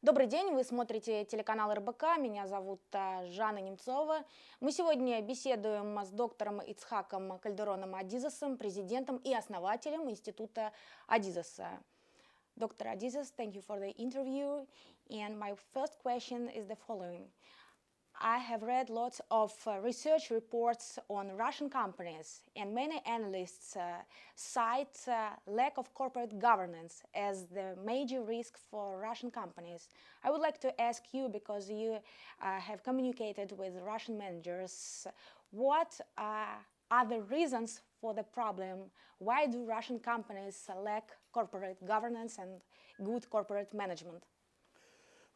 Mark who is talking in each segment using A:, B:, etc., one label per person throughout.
A: Добрый день, вы смотрите телеканал РБК, меня зовут Жанна Немцова. Мы сегодня беседуем с доктором Ицхаком Кальдероном Адизесом, президентом и основателем института Адизеса. Dr. Adizes, thank you for the interview. And my first question is the following. I have read lots of research reports on Russian companies, and many analysts cite lack of corporate governance as the major risk for Russian companies. I would like to ask you, because you have communicated with Russian managers, what are the reasons for the problem? Why do Russian companies lack corporate governance and good corporate management?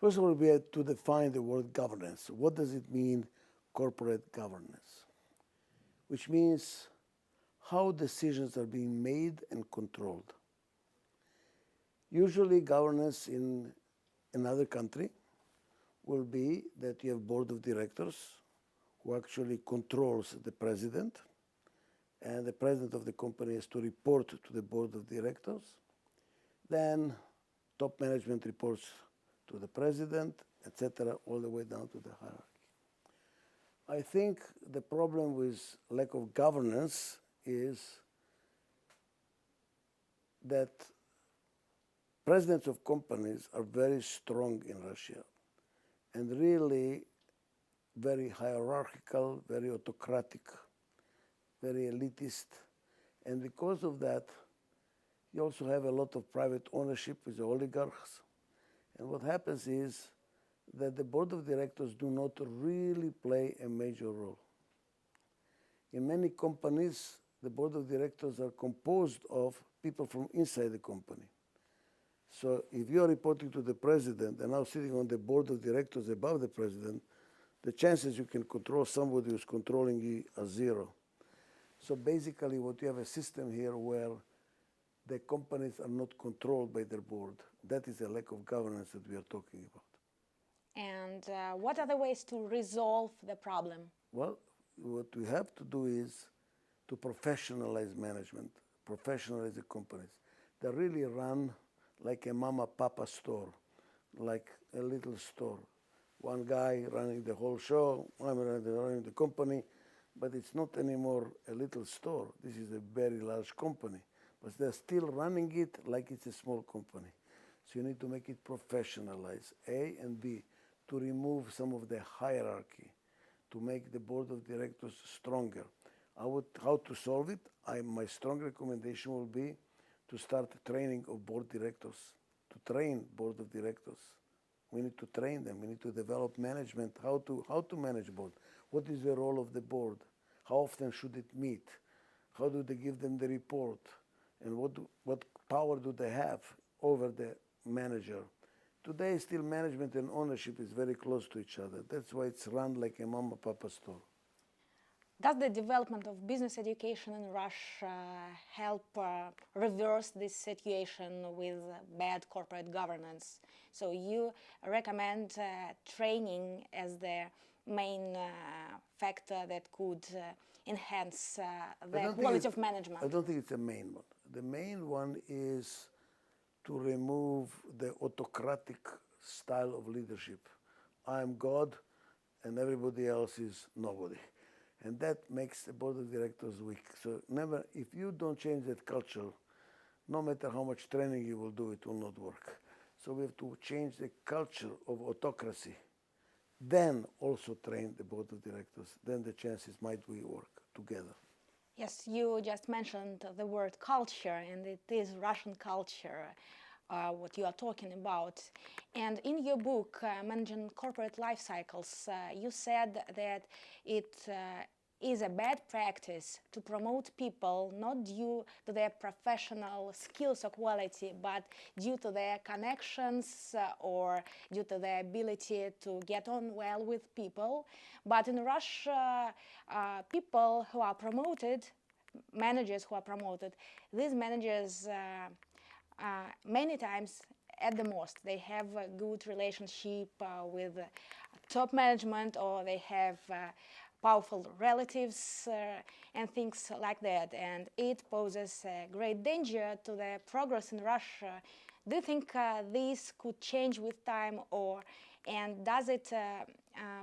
B: First of all, we have to define the word governance. What does it mean, corporate governance? Which means how decisions are being made and controlled. Usually governance in another country will be that you have board of directors who actually controls the president, and the president of the company has to report to the board of directors. Then top management reports to the president, etc., all the way down to the hierarchy. I think the problem with lack of governance is that presidents of companies are very strong in Russia and really very hierarchical, very autocratic, very elitist. And because of that, you also have a lot of private ownership with the oligarchs. And what happens is that the board of directors do not really play a major role. In many companies, the board of directors are composed of people from inside the company. So if you are reporting to the president and now sitting on the board of directors above the president, the chances you can control somebody who's controlling you are zero. So basically what you have a system here where the companies are not controlled by their board. That is a lack of governance that we are talking about.
A: And what are the ways to resolve the problem?
B: Well, what we have to do is to professionalize management, professionalize the companies. They really run like a mama-papa store, like a little store. One guy running the whole show, one running the company, but it's not anymore a little store. This is a very large company. But they're still running it like it's a small company. So you need to make it professionalized, A, and B, to remove some of the hierarchy, to make the board of directors stronger. How to solve it? My strong recommendation will be to start training of board directors, to train board of directors. We need to train them. We need to develop management, how to manage board. What is the role of the board? How often should it meet? How do they give them the report? And what power do they have over the manager? Today, still management and ownership is very close to each other. That's why it's run like a mama-papa store.
A: Does the development of business education in Russia help reverse this situation with bad corporate governance? So you recommend training as the main factor that could enhance the quality of management?
B: I don't think it's the main one. The main one is to remove the autocratic style of leadership. I'm God and everybody else is nobody. And that makes the board of directors weak. So never, if you don't change that culture, no matter how much training you will do, it will not work. So we have to change the culture of autocracy. Then also train the board of directors. Then the chances might we work together.
A: Yes, you just mentioned the word culture, and it is Russian culture, what you are talking about. And in your book, Managing Corporate Life Cycles, you said that it is a bad practice to promote people not due to their professional skills or quality, but due to their connections or due to their ability to get on well with people. But in Russia, people who are promoted, managers who are promoted, these managers many times at the most they have a good relationship with top management, or they have powerful relatives and things like that, and it poses a great danger to the progress in Russia Do you think this could change with time, and does it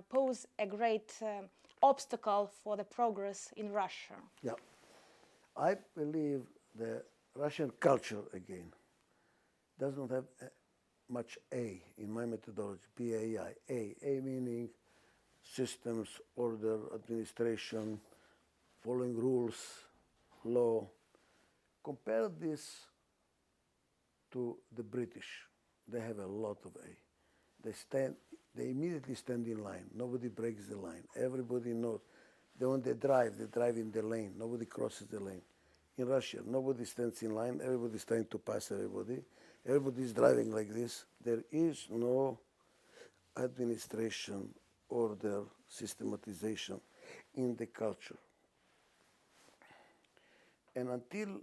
A: pose a great obstacle for the progress in Russia?
B: Yeah. I believe the Russian culture, again, does not have much A in my methodology, PAI. A meaning systems, order, administration, following rules, law. Compare this to the British. They have a lot of A. They immediately stand in line. Nobody breaks the line. Everybody knows. When they drive in the lane. Nobody crosses the lane. In Russia, nobody stands in line. Everybody's trying to pass everybody. Everybody's driving like this. There is no administration, order, systematization in the culture. And until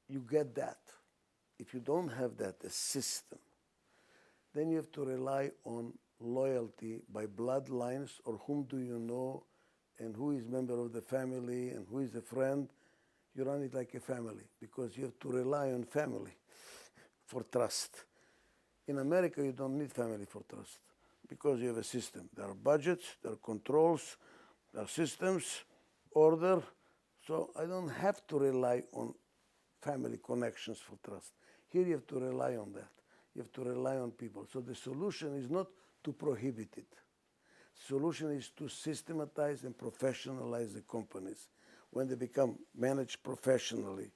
B: you get that, if you don't have that, a system, then you have to rely on loyalty by bloodlines, or whom do you know, and who is member of the family, and who is a friend. You run it like a family, because you have to rely on family for trust. In America, you don't need family for trust, because you have a system. There are budgets, there are controls, there are systems, order. So I don't have to rely on family connections for trust. Here you have to rely on that. You have to rely on people. So the solution is not to prohibit it. The solution is to systematize and professionalize the companies. When they become managed professionally,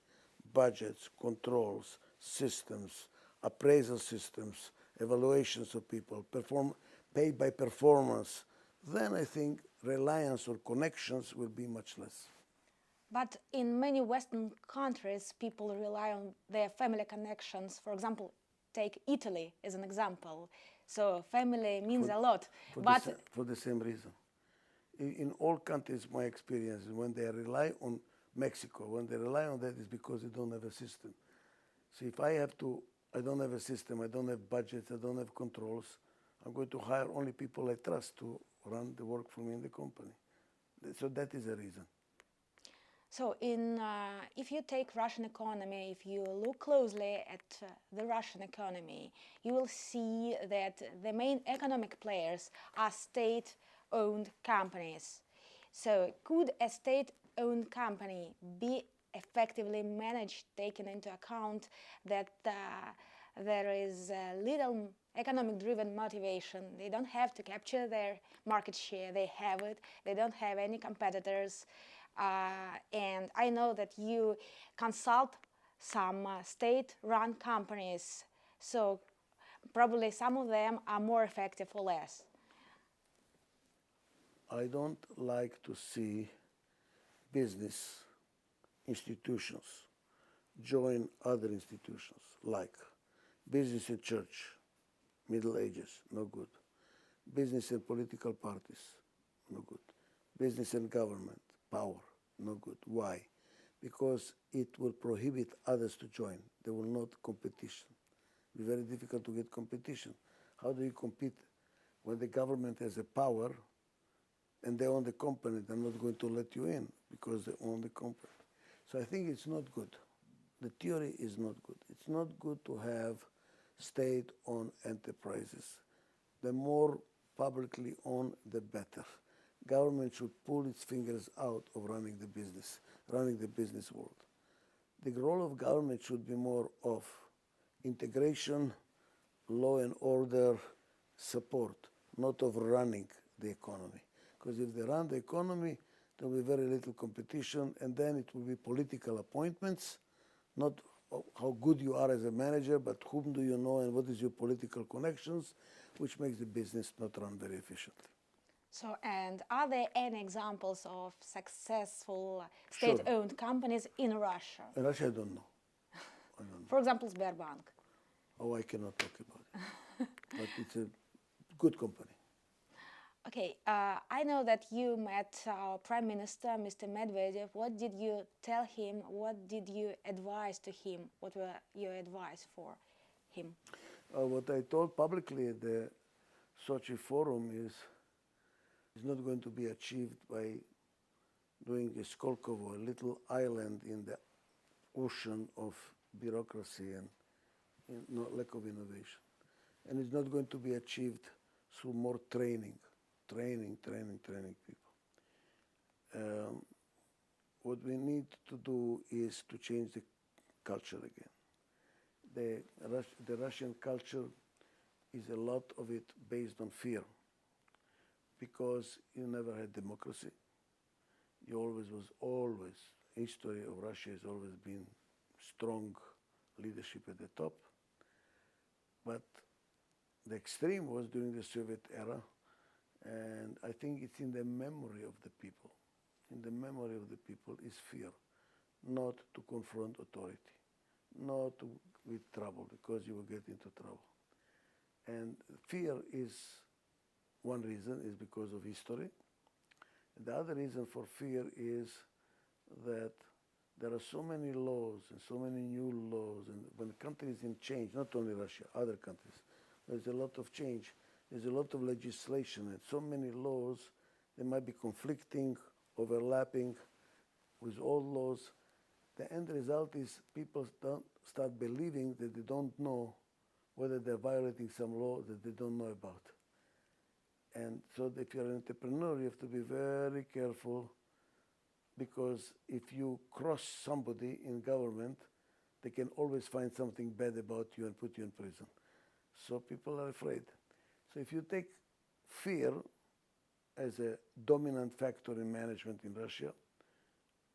B: budgets, controls, systems, appraisal systems, evaluations of people, paid by performance, then I think reliance or connections will be much less.
A: But in many Western countries, people rely on their family connections. For example, take Italy as an example. So family means a lot.
B: For the same reason. In all countries, my experience is when they rely on Mexico, when they rely on that, is because they don't have a system. So if I don't have a system, I don't have budgets, I don't have controls, I'm going to hire only people I trust to run the work for me in the company. So that is the reason.
A: So if you take Russian economy, if you look closely at the Russian economy, you will see that the main economic players are state-owned companies. So could a state-owned company be effectively managed, taking into account that there is little economic-driven motivation? They don't have to capture their market share, they have it, they don't have any competitors. And I know that you consult some state-run companies, so probably some of them are more effective or less.
B: I don't like to see business institutions join other institutions, like business and church, Middle Ages, no good. Business and political parties, no good. Business and government, power, no good. Why? Because it will prohibit others to join. There will not competition. It will be very difficult to get competition. How do you compete when the government has a power and they own the company? They're not going to let you in because they own the company. So I think it's not good. The theory is not good. It's not good to have state-owned enterprises. The more publicly owned, the better. Government should pull its fingers out of running the business world. The role of government should be more of integration, law and order, support, not of running the economy. Because if they run the economy, there will be very little competition, and then it will be political appointments, not how good you are as a manager, but whom do you know and what is your political connections, which makes the business not run very efficiently.
A: So, and are there any examples of successful state-owned companies in Russia?
B: In Russia, I don't know.
A: For example, Sberbank.
B: Oh, I cannot talk about it. But it's a good company.
A: Okay, I know that you met our Prime Minister, Mr. Medvedev. What did you tell him? What did you advise to him? What were your advice for him?
B: What I told publicly at the Sochi Forum is it's not going to be achieved by doing a Skolkovo, a little island in the ocean of bureaucracy and no lack of innovation. And it's not going to be achieved through more training people. What we need to do is to change the culture again. The Russian culture is a lot of it based on fear, because you never had democracy. You always, history of Russia has always been strong leadership at the top. But the extreme was during the Soviet era, and I think it's in the memory of the people. In the memory of the people is fear, not to confront authority, not with trouble, because you will get into trouble. And fear is one reason, is because of history. The other reason for fear is that there are so many laws and so many new laws, and when the country is in change, not only Russia, other countries, there's a lot of change, there's a lot of legislation, and so many laws, they might be conflicting, overlapping with old laws. The end result is people don't start believing that they don't know whether they're violating some law that they don't know about. And so if you're an entrepreneur, you have to be very careful, because if you cross somebody in government, they can always find something bad about you and put you in prison. So people are afraid. So if you take fear as a dominant factor in management in Russia,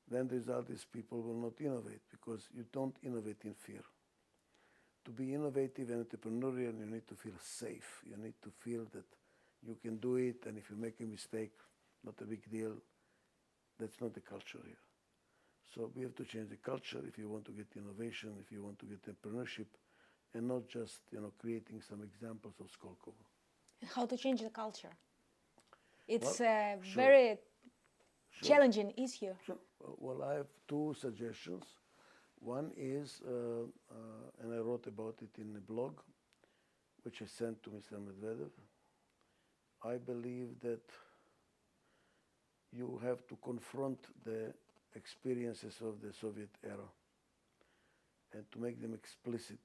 B: then the result is people will not innovate, because you don't innovate in fear. To be innovative and entrepreneurial, you need to feel safe. You need to feel that you can do it, and if you make a mistake, not a big deal. That's not the culture here. So we have to change the culture if you want to get innovation, if you want to get entrepreneurship, and not just creating some examples of Skolkovo.
A: How to change the culture? It's
B: Well,
A: a
B: sure.
A: very challenging issue.
B: Sure. Well, I have two suggestions. One is, and I wrote about it in a blog, which I sent to Mr. Medvedev. I believe that you have to confront the experiences of the Soviet era and to make them explicit,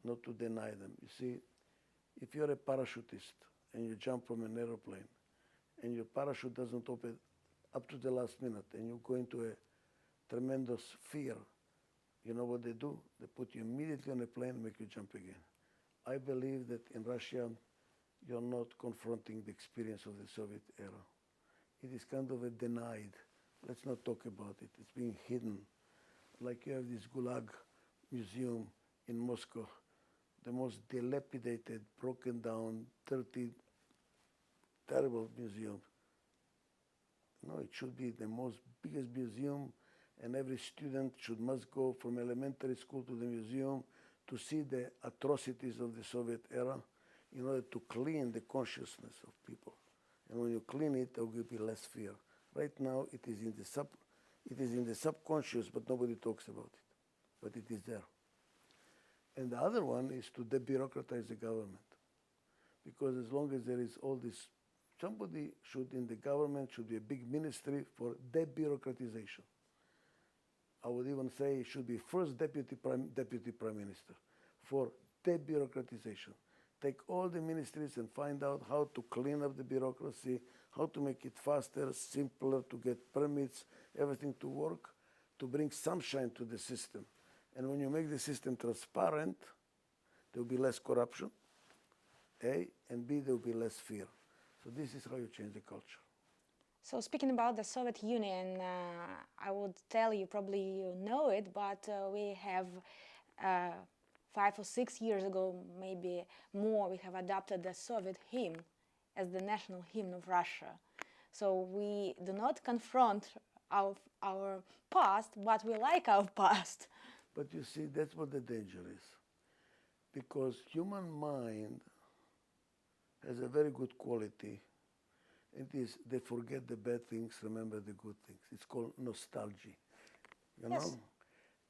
B: not to deny them. You see, if you're a parachutist and you jump from an aeroplane and your parachute doesn't open up to the last minute and you go into a tremendous fear, you know what they do? They put you immediately on a plane and make you jump again. I believe that in Russia, you're not confronting the experience of the Soviet era. It is kind of a denied. Let's not talk about it. It's being hidden. Like you have this Gulag museum in Moscow, the most dilapidated, broken down, dirty, terrible museum. No, it should be the biggest museum, and every student must go from elementary school to the museum to see the atrocities of the Soviet era in order to clean the consciousness of people. And when you clean it, there will be less fear. Right now, it is in the subconscious, but nobody talks about it. But it is there. And the other one is to debureaucratize the government. Because as long as there is all this, somebody in the government should be a big ministry for debureaucratization. I would even say it should be first deputy prime minister for debureaucratization. Take all the ministries and find out how to clean up the bureaucracy, how to make it faster, simpler, to get permits, everything to work, to bring sunshine to the system. And when you make the system transparent, there will be less corruption, A, and B, there will be less fear. So this is how you change the culture.
A: So speaking about the Soviet Union, I would tell you, probably you know it, but we have 5 or 6 years ago, maybe more, we have adopted the Soviet hymn as the national hymn of Russia. So we do not confront our past, but we like our past.
B: But you see, that's what the danger is. Because human mind has a very good quality. It is, they forget the bad things, remember the good things. It's called nostalgia, you know?
A: Yes.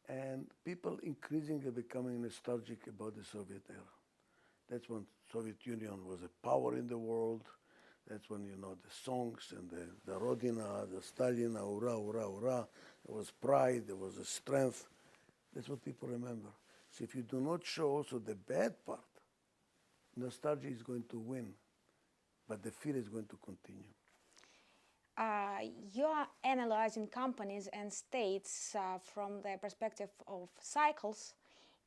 B: And people increasingly becoming nostalgic about the Soviet era. That's when Soviet Union was a power in the world. That's when, you know, the songs and the Rodina, the Stalina, hurrah, hurrah, hurrah. There was pride, there was a strength. That's what people remember. So if you do not show also the bad part, nostalgia is going to win, but the fear is going to continue.
A: You're analyzing companies and states from the perspective of cycles.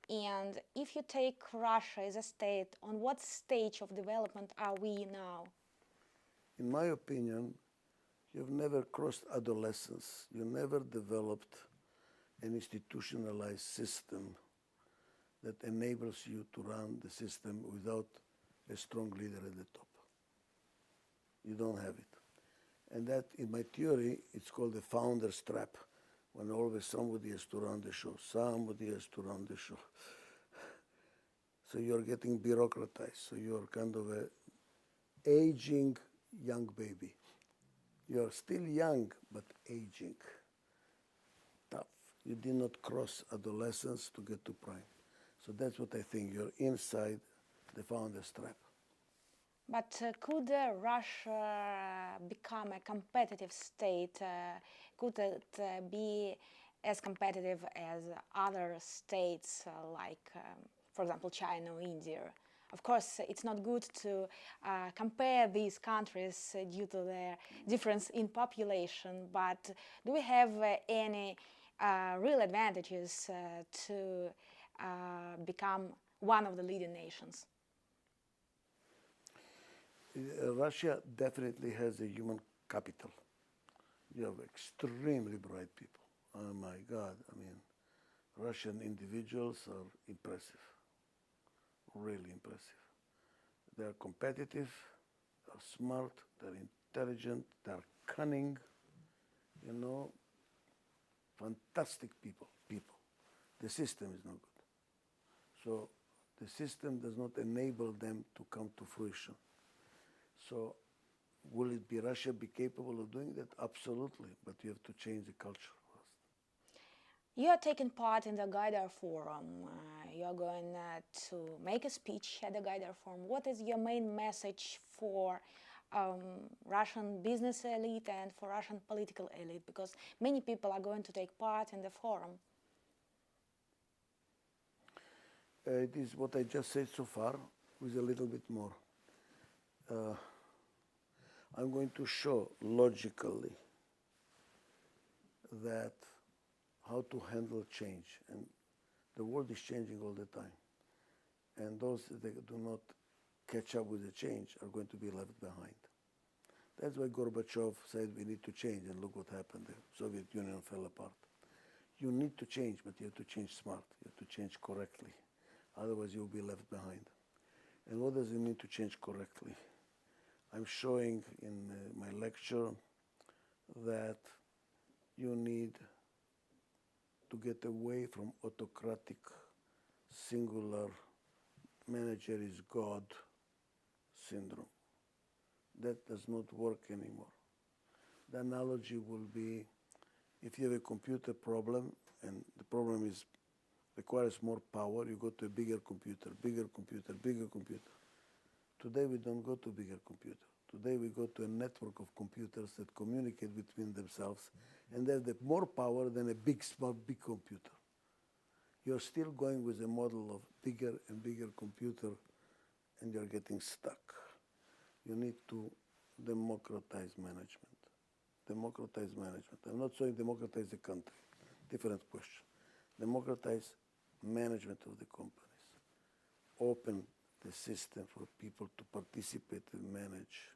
A: And if you take Russia as a state, on what stage of development are we now?
B: In my opinion, you've never crossed adolescence. You never developed an institutionalized system that enables you to run the system without a strong leader at the top. You don't have it. And that, in my theory, it's called the founder's trap, when always somebody has to run the show. Somebody has to run the show. So you're getting bureaucratized. So you're kind of a aging young baby. You're still young, but aging. Tough. You did not cross adolescence to get to prime. So that's what I think. You're inside the founder's trap.
A: But could Russia become a competitive state? Could it be as competitive as other states like, for example, China or India? Of course, it's not good to compare these countries due to their difference in population, but do we have any real advantages to become one of the leading nations?
B: Russia definitely has a human capital. You have extremely bright people. Oh my God, I mean, Russian individuals are impressive, really impressive. They're competitive, they're smart, they're intelligent, they're cunning, you know, fantastic people. The system is not good. So the system does not enable them to come to fruition. So will it be Russia be capable of doing that? Absolutely, but you have to change the culture first.
A: You are taking part in the Gaidar Forum. You are going to make a speech at the Gaidar Forum. What is your main message for Russian business elite and for Russian political elite? Because many people are going to take part in the forum.
B: It is what I just said so far, with a little bit more. I'm going to show logically that how to handle change. And the world is changing all the time. And those that do not catch up with the change are going to be left behind. That's why Gorbachev said we need to change, and look what happened. The Soviet Union fell apart. You need to change, but you have to change smart. You have to change correctly. Otherwise, you'll be left behind. And what does it mean to change correctly? I'm showing in my lecture that you need to get away from autocratic, singular, manager is God syndrome. That does not work anymore. The analogy will be if you have a computer problem and the problem requires more power, you go to a bigger computer, bigger computer, bigger computer. Today we don't go to bigger computer. Today we go to a network of computers that communicate between themselves and they have more power than a big, smart, big computer. You're still going with a model of bigger and bigger computer and you're getting stuck. You need to democratize management. Democratize management. I'm not saying democratize the country. Different question. Democratize management of the companies. Open the system for people to participate and manage.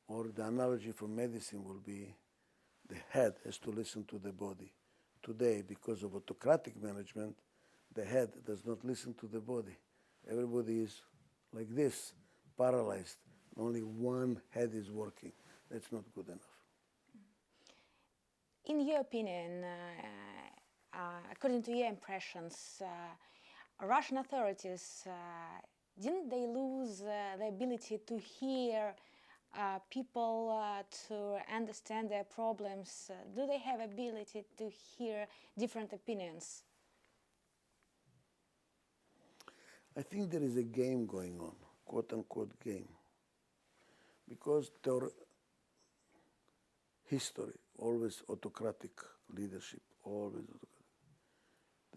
B: Or the analogy for medicine will be the head has to listen to the body. Today, because of autocratic management, the head does not listen to the body. Everybody is like this, paralyzed. Only one head is working. That's not good enough.
A: In your opinion, according to your impressions, Russian authorities, didn't they lose the ability to hear people, to understand their problems? Do they have ability to hear different opinions?
B: I think there is a game going on, quote-unquote game, because their history, always autocratic leadership, always autocratic.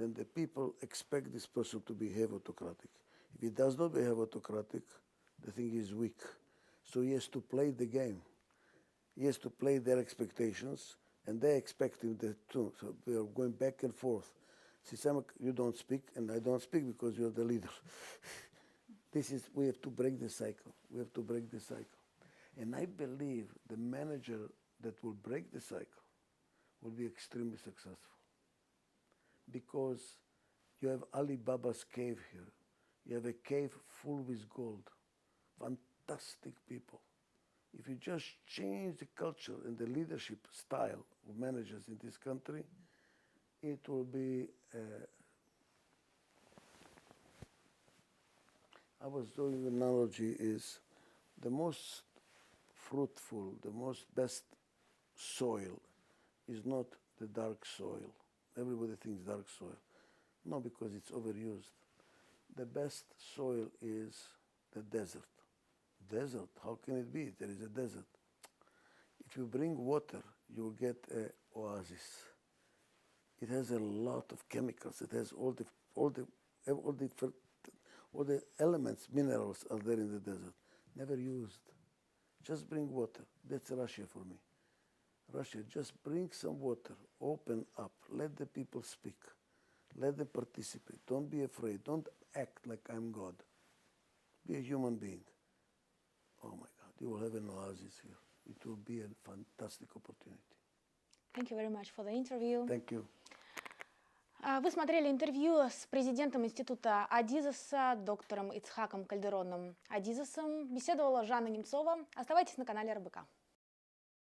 B: then the people expect this person to behave autocratic. If he does not behave autocratic, the thing is weak. So he has to play the game. He has to play their expectations, and they expect him too. So we are going back and forth. You don't speak, and I don't speak because you're the leader. We have to break the cycle. We have to break the cycle. And I believe the manager that will break the cycle will be extremely successful. Because you have Alibaba's cave here. You have a cave full with gold. Fantastic people. If you just change the culture and the leadership style of managers in this country, it will be, I was doing an analogy, is the most fruitful, the best soil is not the dark soil. Everybody thinks dark soil. No, because it's overused. The best soil is the desert. Desert, how can it be? There is a desert. If you bring water, you will get an oasis. It has a lot of chemicals. It has all the elements, minerals are there in the desert. Never used. Just bring water. That's Russia for me. Russia, just bring some water. Open up. Let the people speak. Let them participate. Don't be afraid. Don't act like I'm God. Be a human being. Oh my God, you will have an oasis here. It will be a fantastic opportunity.
A: Thank you very much for the interview.
B: Thank you.
A: Вы смотрели интервью с президентом института Адизеса, доктором Ицхаком Кальдероном Адизесом. Беседовала Жанна Немцова. Оставайтесь на канале РБК.